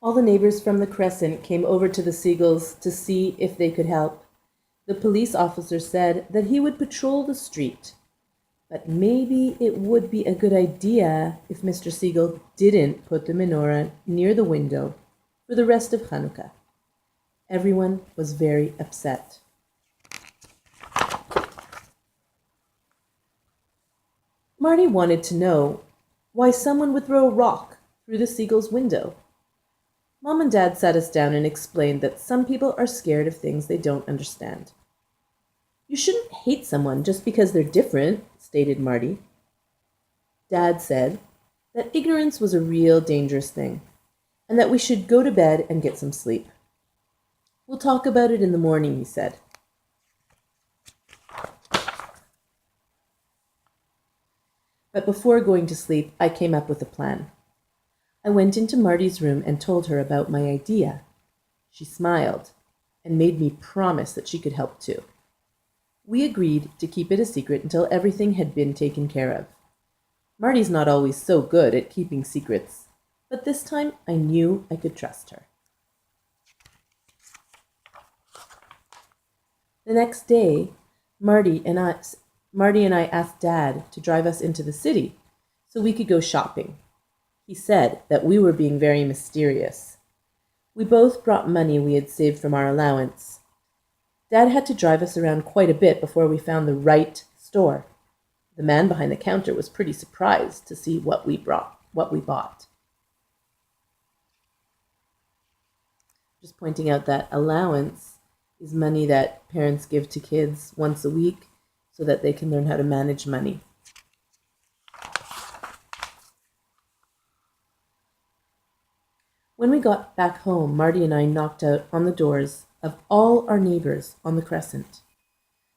All the neighbors from the Crescent came over to the Seagulls to see if they could help. The police officer said that he would patrol the street, but maybe it would be a good idea if Mr. Siegel didn't put the menorah near the window for the rest of Hanukkah. Everyone was very upset. Marty wanted to know why someone would throw a rock through the Seagull's window. Mom and Dad sat us down and explained that some people are scared of things they don't understand. You shouldn't hate someone just because they're different, stated Marty. Dad said that ignorance was a real dangerous thing, and that we should go to bed and get some sleep. We'll talk about it in the morning, he said. But before going to sleep, I came up with a plan. I went into Marty's room and told her about my idea. She smiled and made me promise that she could help too. We agreed to keep it a secret until everything had been taken care of. Marty's not always so good at keeping secrets, but this time I knew I could trust her. The next day, Marty and I asked Dad to drive us into the city so we could go shopping. He said that we were being very mysterious. We both brought money we had saved from our allowance. Dad had to drive us around quite a bit before we found the right store. The man behind the counter was pretty surprised to see what we bought. Just pointing out that allowance is money that parents give to kids once a week so that they can learn how to manage money. When we got back home, Marty and I knocked out on the doors of all our neighbors on the Crescent.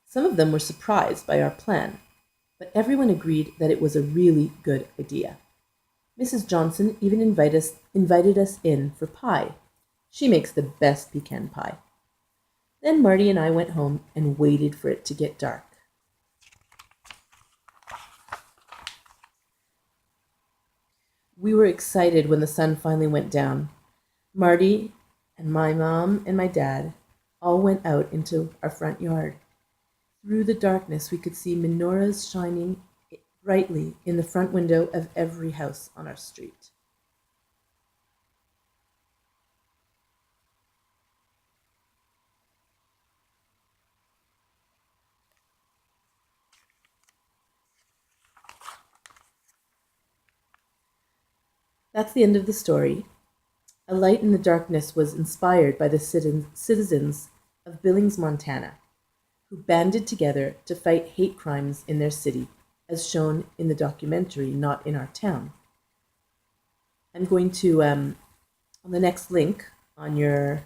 Some of them were surprised by our plan, but everyone agreed that it was a really good idea. Mrs. Johnson even invited us in for pie. She makes the best pecan pie. Then Marty and I went home and waited for it to get dark. We were excited when the sun finally went down. Marty and my mom and my dad all went out into our front yard. Through the darkness, we could see menorahs shining brightly in the front window of every house on our street. That's the end of the story. A Light in the Darkness was inspired by the citizens of Billings, Montana, who banded together to fight hate crimes in their city, as shown in the documentary Not in Our Town. I'm going to, on the next link on your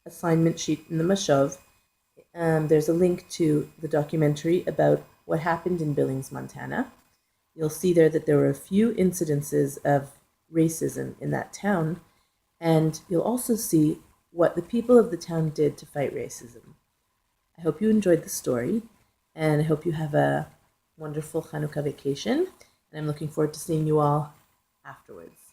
assignment sheet in the Mashov, there's a link to the documentary about what happened in Billings, Montana. You'll see there that there were a few incidences of racism in that town, and you'll also see what the people of the town did to fight racism. I hope you enjoyed the story, and I hope you have a wonderful Hanukkah vacation, and I'm looking forward to seeing you all afterwards.